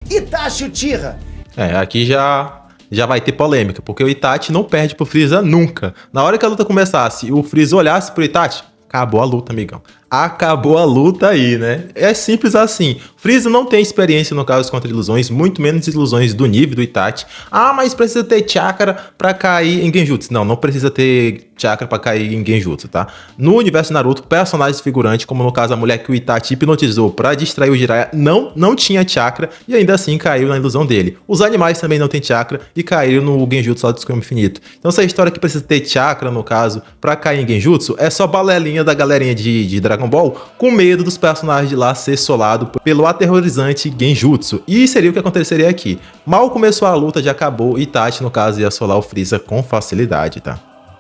Itachi Uchiha. Aqui já vai ter polêmica, porque o Itachi não perde pro Freeza nunca. Na hora que a luta começasse e o Freeza olhasse pro Itachi, acabou a luta, amigão. Acabou a luta aí, né? É simples assim. Freeza não tem experiência no caso contra ilusões, muito menos ilusões do nível do Itachi. Ah, mas precisa ter chakra pra cair em Genjutsu. Não precisa ter chakra pra cair em Genjutsu, tá? No universo Naruto, personagens figurantes, como no caso a mulher que o Itachi hipnotizou pra distrair o Jiraiya, não tinha chakra e ainda assim caiu na ilusão dele. Os animais também não têm chakra e caíram no Genjutsu lá do Tsukuyomi Infinito. Então essa história que precisa ter chakra, no caso, pra cair em Genjutsu, é só balelinha da galerinha de Dragon Ball com medo dos personagens de lá ser solado pelo aterrorizante Genjutsu. E seria o que aconteceria aqui. Mal começou a luta, já acabou e Itachi, no caso, ia solar o Freeza com facilidade, tá?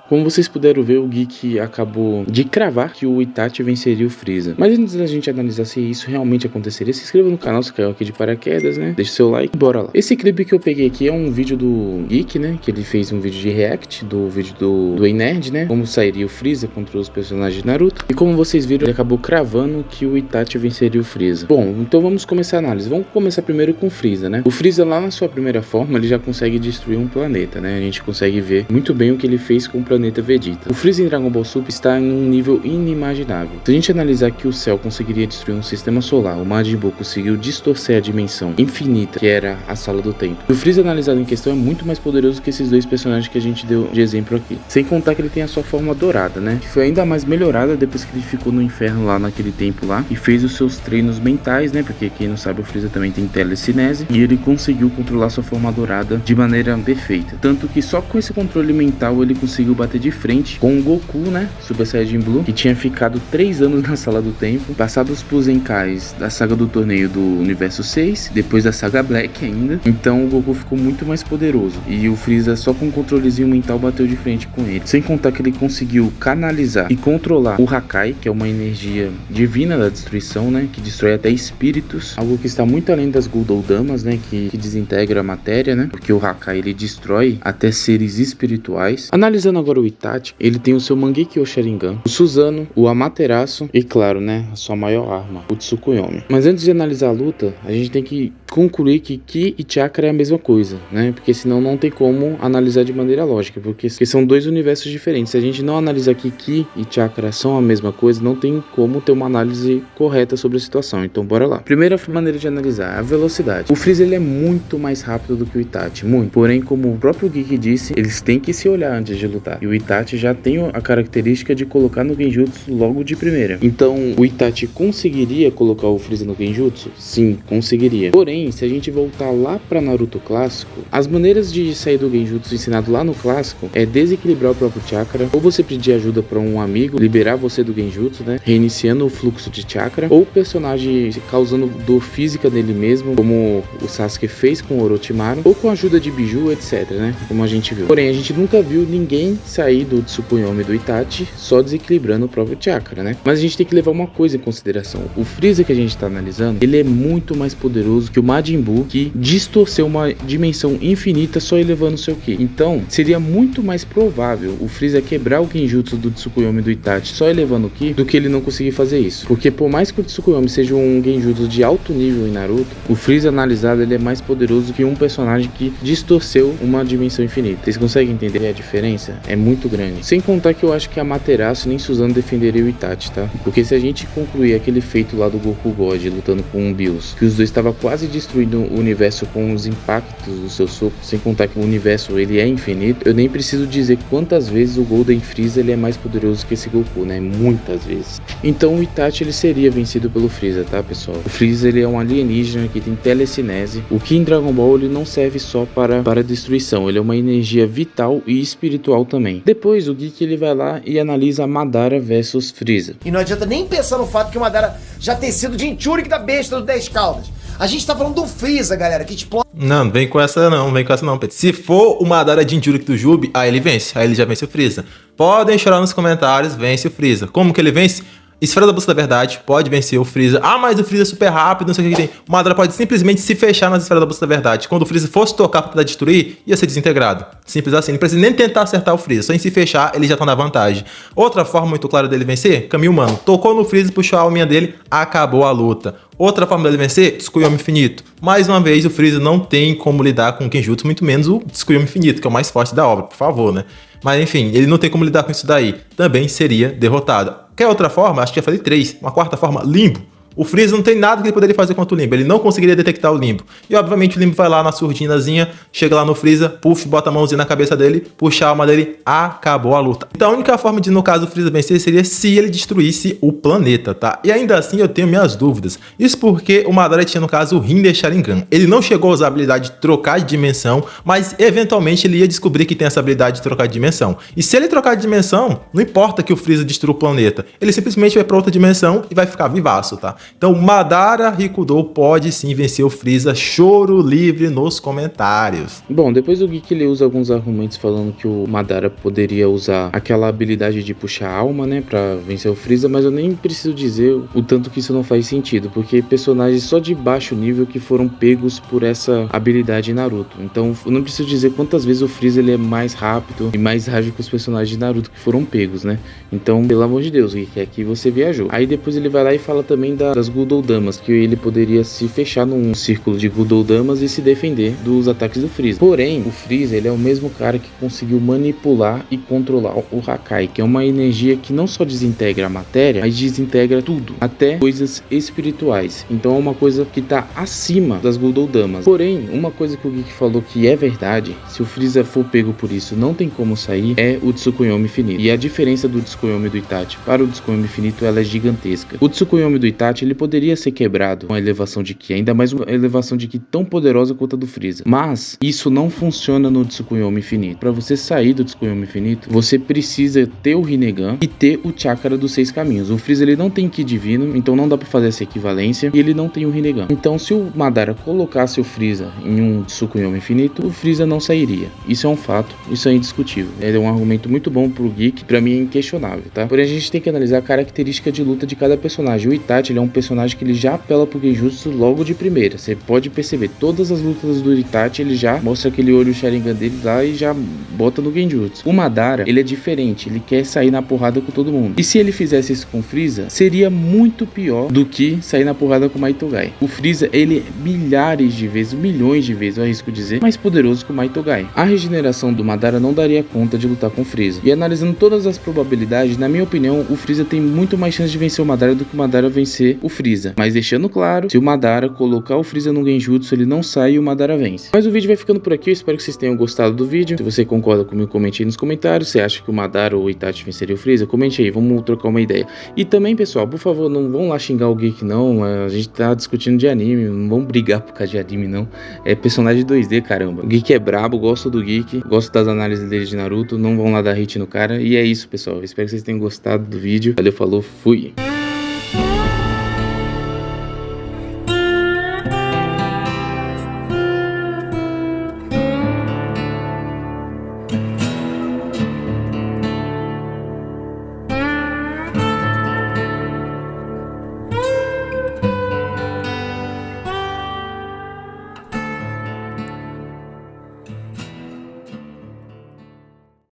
Como vocês puderam ver, o Geek acabou de cravar que o Itachi venceria o Freeza. Mas antes da gente analisar se isso realmente aconteceria, se inscreva no canal se caiu aqui de paraquedas, né? Deixe seu like e bora lá. Esse clipe que eu peguei aqui é um vídeo do Geek, né? Que ele fez um vídeo de react do vídeo do Ei Nerd, né? Como sairia o Freeza contra os personagens de Naruto. E como vocês viram, ele acabou cravando que o Itachi venceria o Freeza. Bom, então vamos começar a análise. Vamos começar primeiro com o Freeza, né? O Freeza lá na sua primeira forma, ele já consegue destruir um planeta, né? A gente consegue ver muito bem o que ele fez com o planeta Vegeta. O Freeza em Dragon Ball Super está em um nível inimaginável. Se a gente analisar que o Cell conseguiria destruir um sistema solar, o Majin Buu conseguiu distorcer a dimensão infinita, que era a Sala do Tempo. E o Freeza analisado em questão é muito mais poderoso que esses dois personagens que a gente deu de exemplo aqui. Sem contar que ele tem a sua forma dourada, né? Que foi ainda mais melhorada depois que ele ficou no inferno lá naquele tempo lá e fez os seus treinos mentais, né? Porque quem não sabe, o Freeza também tem telecinese e ele conseguiu controlar sua forma dourada de maneira perfeita. Tanto que só com esse controle mental ele conseguiu bater de frente com o Goku, né, Super Saiyajin Blue, que tinha ficado 3 anos na Sala do Tempo, passados por Zenkais da saga do torneio do Universo 6, depois da saga Black ainda. Então o Goku ficou muito mais poderoso e o Freeza só com um controlezinho mental bateu de frente com ele. Sem contar que ele conseguiu canalizar e controlar o Hakai, que é uma energia divina da destruição, né, que destrói até espíritos, algo que está muito além das Goldodamas, né, que desintegra a matéria, né, porque o Hakai ele destrói até seres espirituais. Analisando agora o Itachi, ele tem o seu Mangekyo Sharingan, o Susanoo, o Amaterasu e claro, né, a sua maior arma, o Tsukuyomi. Mas antes de analisar a luta, a gente tem que concluir que Ki e Chakra é a mesma coisa, né, porque senão não tem como analisar de maneira lógica, porque são dois universos diferentes. Se a gente não analisar que Ki e Chakra são a mesma coisa, não tem como ter uma análise correta sobre a situação. Então bora lá. Primeira maneira de analisar, a velocidade. O Freeza ele é muito mais rápido do que o Itachi, muito. Porém, como o próprio Geek disse, eles têm que se olhar antes de lutar. E o Itachi já tem a característica de colocar no Genjutsu logo de primeira. Então, o Itachi conseguiria colocar o Freeza no Genjutsu? Sim, conseguiria. Porém, se a gente voltar lá pra Naruto clássico, as maneiras de sair do Genjutsu ensinado lá no clássico é desequilibrar o próprio chakra, ou você pedir ajuda pra um amigo, liberar você do Genjutsu, né, reiniciando o fluxo de chakra, ou o personagem causando dor física nele mesmo, como o Sasuke fez com o Orochimaru, ou com a ajuda de Biju, etc, né, como a gente viu. Porém, a gente nunca viu ninguém sair do Tsukuyomi do Itachi só desequilibrando o próprio chakra, né? Mas a gente tem que levar uma coisa em consideração. O Freeza que a gente tá analisando, ele é muito mais poderoso que o Majin Buu, que distorceu uma dimensão infinita só elevando seu Ki. Então, seria muito mais provável o Freeza quebrar o Genjutsu do Tsukuyomi do Itachi só elevando o Ki, do que ele não conseguir fazer isso. Porque por mais que o Tsukuyomi seja um Genjutsu de alto nível em Naruto, o Freeza analisado ele é mais poderoso que um personagem que distorceu uma dimensão infinita. Vocês conseguem entender a diferença? É muito grande. Sem contar que eu acho que a Amaterasu nem Susanoo defenderia o Itachi, tá? Porque se a gente concluir aquele feito lá do Goku God lutando com o Bills, que os dois estavam quase destruindo o universo com os impactos do seu soco, sem contar que o universo ele é infinito, eu nem preciso dizer quantas vezes o Golden Freeza ele é mais poderoso que esse Goku, né? Muitas vezes. Então o Itachi ele seria vencido pelo Freeza, tá, pessoal? O Freeza ele é um alienígena que tem telecinese. O Ki em Dragon Ball ele não serve só para destruição, ele é uma energia vital e espiritual também. Depois o Geek ele vai lá e analisa Madara versus Freeza. E não adianta nem pensar no fato que o Madara já ter sido Jinchuriki da besta do 10 Caldas. A gente tá falando do Freeza, galera, que explode. Não vem com essa não, Pedro. Se for o Madara Jinchuriki do Jubi, aí ele vence, aí ele já vence o Freeza. Podem chorar nos comentários, vence o Freeza. Como que ele vence? Esfera da Bússola da Verdade pode vencer o Freeza. Ah, mas o Freeza é super rápido, não sei o que tem. O Madara pode simplesmente se fechar nas Esferas da Bússola da Verdade. Quando o Freeza fosse tocar pra destruir, ia ser desintegrado. Simples assim. Não precisa nem tentar acertar o Freeza. Só em se fechar, ele já tá na vantagem. Outra forma muito clara dele vencer, caminho humano. Tocou no Freeza, puxou a alminha dele, acabou a luta. Outra forma dele vencer, Tsukuyomi Infinito. Mais uma vez, o Freeza não tem como lidar com o Genjutsu, muito menos o Tsukuyomi Infinito, que é o mais forte da obra, por favor, né? Mas enfim, ele não tem como lidar com isso daí. Também seria derrotado. Quer outra forma? Acho que já falei 3. Uma quarta forma, Limbo. O Freeza não tem nada que ele poderia fazer contra o Limbo. Ele não conseguiria detectar o Limbo. E obviamente o Limbo vai lá na surdinazinha, chega lá no Freeza, puff, bota a mãozinha na cabeça dele, puxa a alma dele, acabou a luta. Então a única forma de, no caso, o Freeza vencer seria se ele destruísse o planeta, tá? E ainda assim eu tenho minhas dúvidas. Isso porque o Madara tinha, no caso, o Hinder Sharingan. Ele não chegou a usar a habilidade de trocar de dimensão, mas eventualmente ele ia descobrir que tem essa habilidade de trocar de dimensão. E se ele trocar de dimensão, não importa que o Freeza destrua o planeta. Ele simplesmente vai pra outra dimensão e vai ficar vivaço, tá? Então, Madara Hikudo pode sim vencer o Freeza. Choro livre nos comentários. Bom, depois do Geek ele usa alguns argumentos falando que o Madara poderia usar aquela habilidade de puxar a alma, né, pra vencer o Freeza, mas eu nem preciso dizer o tanto que isso não faz sentido, porque personagens só de baixo nível que foram pegos por essa habilidade em Naruto. Então, eu não preciso dizer quantas vezes o Freeza ele é mais rápido e mais ágil que os personagens de Naruto que foram pegos, né? Então, pelo amor de Deus, Geek, aqui você viajou. Aí depois ele vai lá e fala também das Gudoudamas, que ele poderia se fechar num círculo de Gudoudamas e se defender dos ataques do Freeza. Porém, o Freeza ele é o mesmo cara que conseguiu manipular e controlar o Hakai, que é uma energia que não só desintegra a matéria, mas desintegra tudo, até coisas espirituais. Então é uma coisa que tá acima das Gudoudamas. Porém, uma coisa que o Geek falou que é verdade, se o Freeza for pego por isso, não tem como sair, é o Tsukuyomi Infinito. E a diferença do Tsukuyomi e do Itachi para o Tsukuyomi Infinito, ela é gigantesca. O Tsukuyomi do Itachi, ele poderia ser quebrado com a elevação de Ki, ainda mais uma elevação de Ki tão poderosa quanto a do Freeza. Mas isso não funciona no Tsukuyomi Infinito. Para você sair do Tsukuyomi Infinito, você precisa ter o Rinnegan e ter o Chakra dos 6 caminhos. O Freeza ele não tem Ki divino, então não dá para fazer essa equivalência, e ele não tem o Rinnegan. Então se o Madara colocasse o Freeza em um Tsukuyomi Infinito, o Freeza não sairia. Isso é um fato, isso é indiscutível. É um argumento muito bom pro Geek, pra mim é inquestionável, tá? Porém a gente tem que analisar a característica de luta de cada personagem. O Itachi ele é um personagem que ele já apela pro Genjutsu logo de primeira. Você pode perceber, todas as lutas do Itachi ele já mostra aquele olho Sharingan dele lá e já bota no Genjutsu. O Madara, ele é diferente, ele quer sair na porrada com todo mundo. E se ele fizesse isso com o Freeza, seria muito pior do que sair na porrada com o Maitogai. O Freeza, ele é milhares de vezes, milhões de vezes, eu arrisco dizer, mais poderoso que o Maitogai. A regeneração do Madara não daria conta de lutar com o Freeza. E analisando todas as probabilidades, na minha opinião, o Freeza tem muito mais chance de vencer o Madara do que o Madara vencer o Freeza. Mas deixando claro, se o Madara colocar o Freeza no Genjutsu, ele não sai e o Madara vence. Mas o vídeo vai ficando por aqui, eu espero que vocês tenham gostado do vídeo. Se você concorda comigo, comente aí nos comentários. Você acha que o Madara ou o Itachi venceria o Freeza? Comente aí, vamos trocar uma ideia. E também, pessoal, por favor, não vão lá xingar o Geek não, a gente tá discutindo de anime, não vamos brigar por causa de anime não. É personagem 2D, caramba. O Geek é brabo, gosto do Geek, gosto das análises dele de Naruto, não vão lá dar hate no cara. E é isso, pessoal, eu espero que vocês tenham gostado do vídeo. Valeu, falou, fui!